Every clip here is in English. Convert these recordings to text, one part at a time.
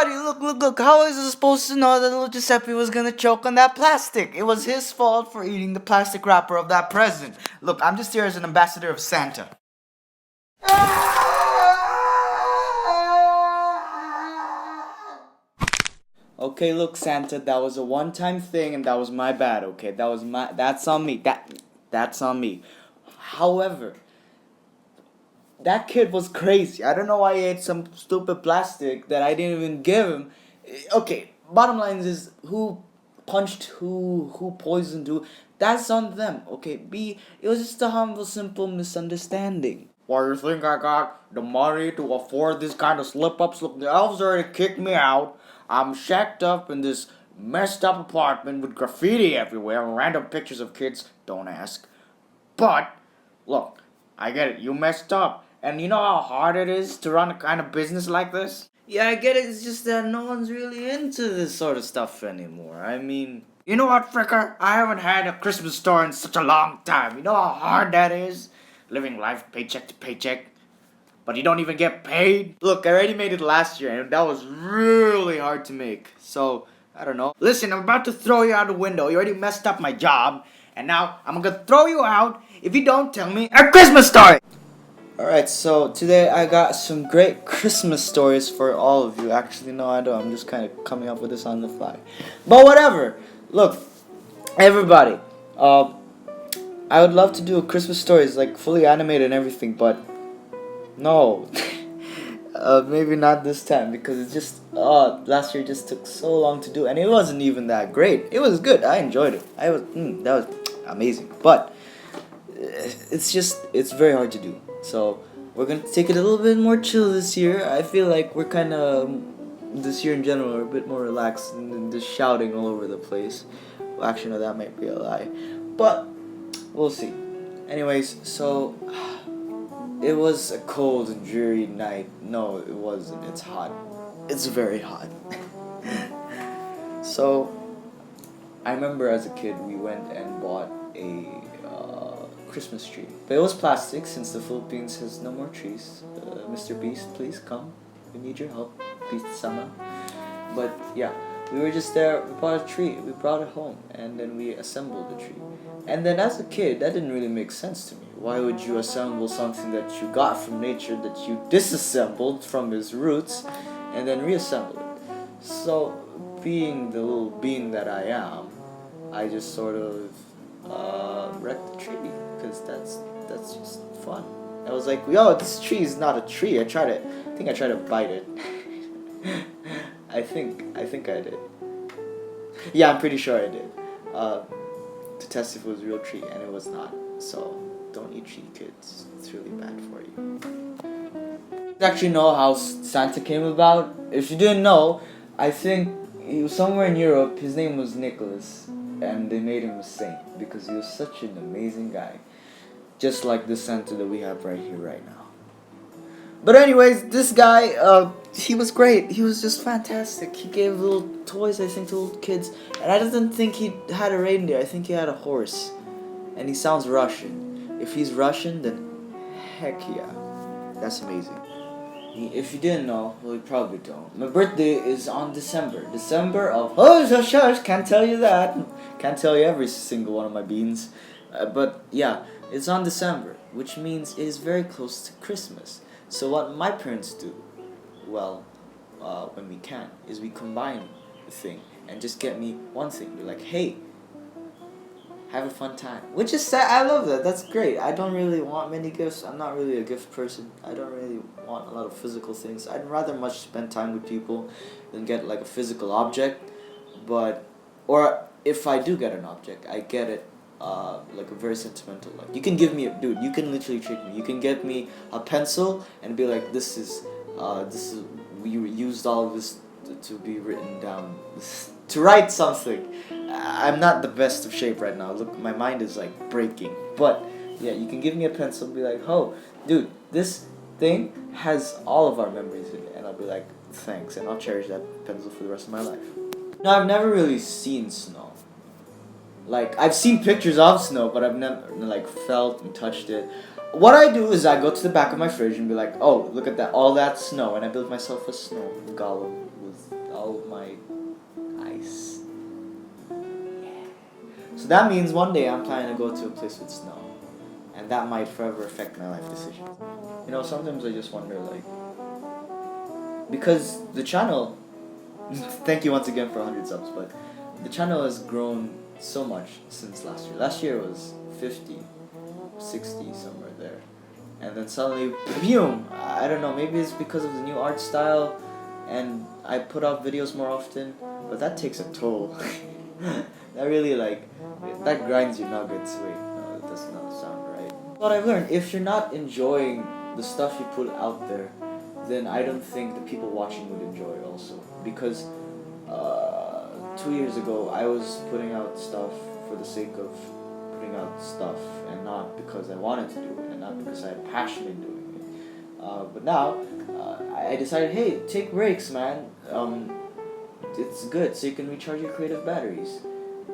everybody, look. How is it supposed to know that little Giuseppe was gonna choke on that plastic? It was his fault for eating the plastic wrapper of that present. Look, I'm just here as an ambassador of Santa. Okay, look, Santa, that was a one-time thing, and that was my bad. Okay, that's on me. That's on me. However, that kid was crazy. I don't know why he ate some stupid plastic that I didn't even give him. Okay, bottom line is who punched who poisoned who. That's on them. Okay, B. It was just a humble, simple misunderstanding. Why you think I got the money to afford this kind of slip-ups? Look, the elves already kicked me out. I'm shacked up in this messed up apartment with graffiti everywhere and random pictures of kids. Don't ask. But look, I get it. You messed up. And you know how hard it is to run a kind of business like this? Yeah, I get it. It's just that no one's really into this sort of stuff anymore. I mean, you know what, Fricker? I haven't had a Christmas store in such a long time. You know how hard that is? Living life paycheck to paycheck. But you don't even get paid? Look, I already made it last year, and that was really hard to make. So, I don't know. Listen, I'm about to throw you out the window. You already messed up my job. And now, I'm gonna throw you out if you don't tell me a Christmas story! Alright, so today I got some great Christmas stories for all of you. Actually, no, I don't. I'm just kind of coming up with this on the fly. But whatever. Look, everybody. I would love to do a Christmas stories, like fully animated and everything, but no. Maybe not this time because it just last year just took so long to do, and it wasn't even that great. It was good. I enjoyed it. That was amazing. But it's very hard to do. So we're gonna take it a little bit more chill this year. I feel like we're kind of this year in general are a bit more relaxed and just shouting all over the place. Well, actually, no, that might be a lie, but we'll see. Anyways, so it was a cold and dreary night. No, it wasn't. It's hot. It's very hot. So I remember as a kid we went and bought a Christmas tree, but it was plastic since the Philippines has no more trees. Mr. Beast, please come. We need your help, Beast Sama. But yeah, we were just there. We bought a tree. We brought it home, and then we assembled the tree. And then as a kid, that didn't really make sense to me. Why would you assemble something that you got from nature that you disassembled from its roots, and then reassemble it? So, being the little bean that I am, I just sort of wrecked the tree because that's just fun. I was like, yo, this tree is not a tree. I think I tried to bite it. I think I did. Yeah, I'm pretty sure I did. To test if it was a real tree, and it was not. So don't eat tree, kids. It's really bad for you. You actually know how Santa came about? If you didn't know, I think he was somewhere in Europe. His name was Nicholas, and they made him a saint because he was such an amazing guy. Just like the Santa that we have right here, right now. But anyways, this guy, he was great. He was just fantastic. He gave little toys, I think, to little kids. And I didn't think he had a reindeer. I think he had a horse. And he sounds Russian. If he's Russian, then heck yeah. That's amazing. If you didn't know, well, you probably don't. My birthday is on December. December of... Oh, shush, can't tell you that. Can't tell you every single one of my beans. But yeah, it's on December, which means it is very close to Christmas. So what my parents do, well, when we can, is we combine the thing and just get me one thing. We're like, hey, have a fun time. Which is sad. I love that. That's great. I don't really want many gifts. I'm not really a gift person. I don't really want a lot of physical things. I'd rather much spend time with people than get like a physical object. Or if I do get an object, I get it like a very sentimental. Like you can give me dude, you can literally trick me. You can get me a pencil and be like, this is we used all of this to be written down to write something. I'm not the best of shape right now. Look, my mind is like breaking. But yeah, you can give me a pencil and be like, oh, dude, this thing has all of our memories in it, and I'll be like, thanks, and I'll cherish that pencil for the rest of my life. No, I've never really seen snow. Like, I've seen pictures of snow, but I've never, like, felt and touched it. What I do is I go to the back of my fridge and be like, oh, look at that, all that snow, and I build myself a snow golem with all my ice. So that means one day I'm planning to go to a place with snow. And that might forever affect my life decisions. You know, sometimes I just wonder, like, because the channel, thank you once again for 100 subs, but the channel has grown so much since last year. Last year was 50, 60, somewhere there. And then suddenly, boom! I don't know, maybe it's because of the new art style and I put out videos more often, but that takes a toll. That really, like, that grinds your nuggets. Wait, no, that does not sound right. What I've learned, if you're not enjoying the stuff you put out there, then I don't think the people watching would enjoy it also. Because 2 years ago, I was putting out stuff for the sake of putting out stuff and not because I wanted to do it and not because I had passion in doing it. But now, I decided, hey, take breaks, man. It's good, so you can recharge your creative batteries.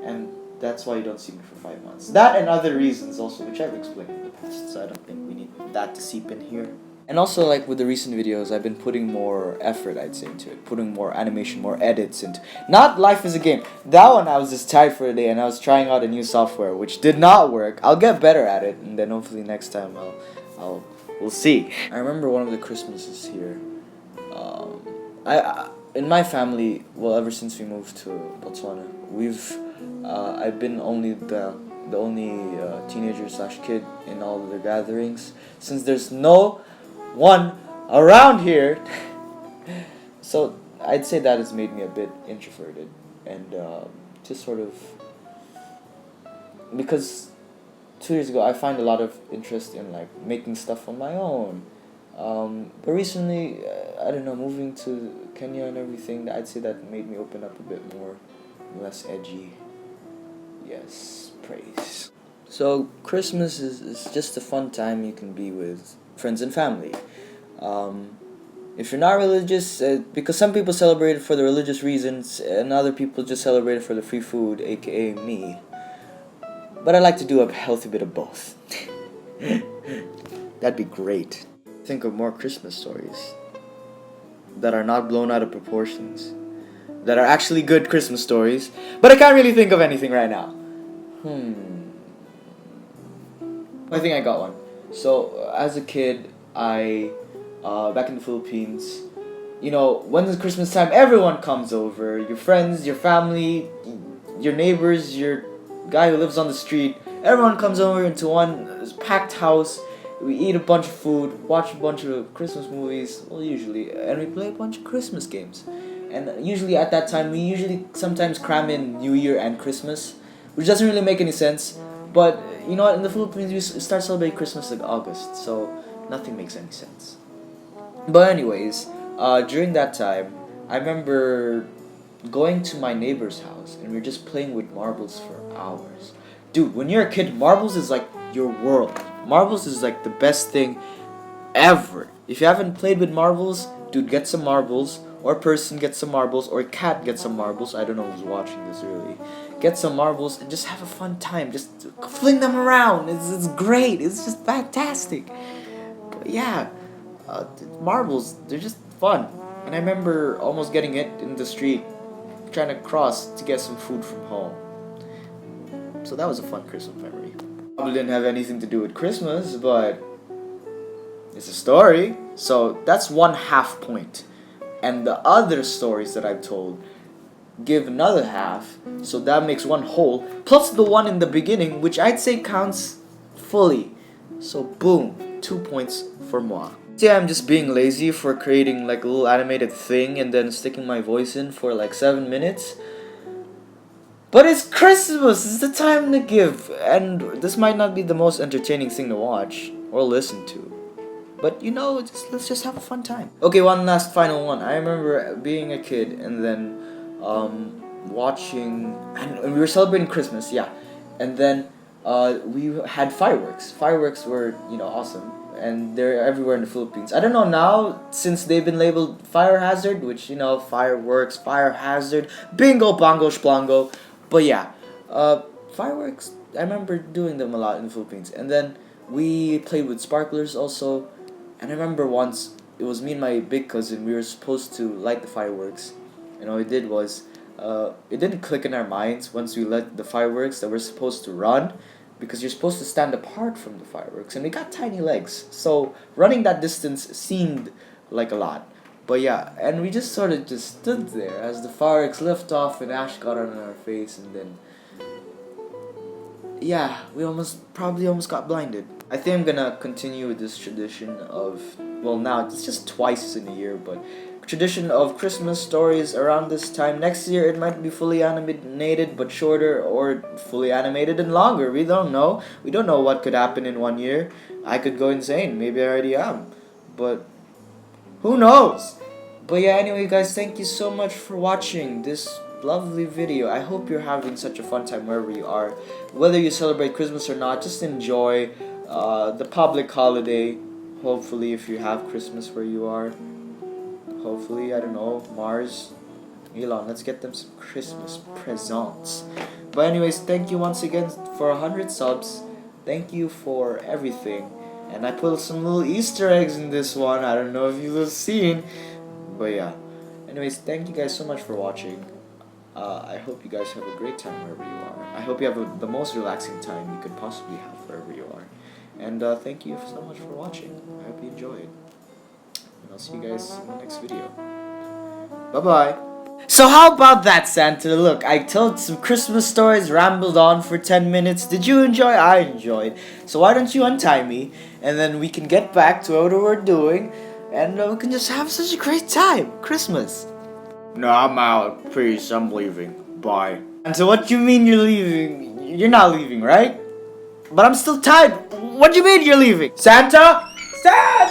And that's why you don't see me for 5 months. That and other reasons also, which I've explained in the past, so I don't think we need that to seep in here. And also, like with the recent videos, I've been putting more effort, I'd say, into it. Putting more animation, more edits into not Life is a Game. That one I was just tired for a day and I was trying out a new software, which did not work. I'll get better at it, and then hopefully next time we'll see. I remember one of the Christmases here. In my family, well, ever since we moved to Botswana, I've been the only teenager / kid in all of the gatherings, since there's no one around here. So I'd say that has made me a bit introverted, and just sort of, because 2 years ago I find a lot of interest in like making stuff on my own. But recently, I don't know, moving to Kenya and everything, I'd say that made me open up a bit more, less edgy. Yes, praise. So Christmas is just a fun time you can be with friends and family. If you're not religious, because some people celebrate it for the religious reasons and other people just celebrate it for the free food, aka me. But I like to do a healthy bit of both. That'd be great. Think of more Christmas stories that are not blown out of proportions, that are actually good Christmas stories, but I can't really think of anything right now. I think I got one. So, as a kid, back in the Philippines, you know, when it's Christmas time, everyone comes over. Your friends, your family, your neighbors, your guy who lives on the street. Everyone comes over into one packed house. We eat a bunch of food, watch a bunch of Christmas movies, well, usually, and we play a bunch of Christmas games. And usually at that time, we sometimes cram in New Year and Christmas, which doesn't really make any sense. But, you know what, in the Philippines, we start celebrating Christmas like August, so nothing makes any sense. But anyways, during that time, I remember going to my neighbor's house, and we were just playing with marbles for hours. Dude, when you're a kid, marbles is like your world. Marbles is like the best thing ever. If you haven't played with marbles, dude, get some marbles. Or a person gets some marbles. Or a cat gets some marbles. I don't know who's watching this really. Get some marbles and just have a fun time. Just fling them around. It's great. It's just fantastic. But yeah, marbles, they're just fun. And I remember almost getting it in the street, trying to cross to get some food from home. So that was a fun Christmas memory. Probably didn't have anything to do with Christmas, but it's a story. So that's 1/2 point. And the other stories that I've told give another half. So that makes one whole. Plus the one in the beginning, which I'd say counts fully. So boom, 2 points for moi. See, I'm just being lazy for creating like a little animated thing and then sticking my voice in for like 7 minutes. But it's Christmas, it's the time to give, and this might not be the most entertaining thing to watch or listen to. But you know, let's just have a fun time. Okay, one last final one. I remember being a kid and then watching, and we were celebrating Christmas, yeah. And then we had fireworks. Fireworks were, you know, awesome. And they're everywhere in the Philippines. I don't know now, since they've been labeled fire hazard, which, you know, fireworks, fire hazard, bingo, bongo, splongo. But yeah, fireworks, I remember doing them a lot in the Philippines. And then we played with sparklers also. And I remember once, it was me and my big cousin, we were supposed to light the fireworks. And what we did was, it didn't click in our minds once we let the fireworks that we're supposed to run, because you're supposed to stand apart from the fireworks, and we got tiny legs, so running that distance seemed like a lot. But yeah, and we just sort of just stood there as the fireworks lift off and ash got on our face, and then yeah, we probably almost got blinded. I think I'm gonna continue with this tradition of, well, now it's just twice in a year, but tradition of Christmas stories around this time. Next year it might be fully animated but shorter, or fully animated and longer. We don't know. We don't know what could happen in 1 year. I could go insane. Maybe I already am. But who knows? But yeah, anyway guys, thank you so much for watching this lovely video. I hope you're having such a fun time wherever you are. Whether you celebrate Christmas or not, just enjoy the public holiday. Hopefully, if you have Christmas where you are, hopefully, I don't know, Mars, Elon, let's get them some Christmas presents. But anyways, thank you once again for 100 subs. Thank you for everything. And I put some little Easter eggs in this one. I don't know if you've seen. But yeah. Anyways, thank you guys so much for watching. I hope you guys have a great time wherever you are. I hope you have the most relaxing time you could possibly have wherever you are. And thank you so much for watching. I hope you enjoyed. And I'll see you guys in the next video. Bye-bye. So how about that, Santa? Look, I told some Christmas stories, rambled on for 10 minutes. Did you enjoy? I enjoyed. So why don't you untie me, and then we can get back to what we're doing, and we can just have such a great time. Christmas. No, I'm out. Please, I'm leaving. Bye. And so what you mean you're leaving? You're not leaving, right? But I'm still tired. What do you mean you're leaving? Santa? Santa!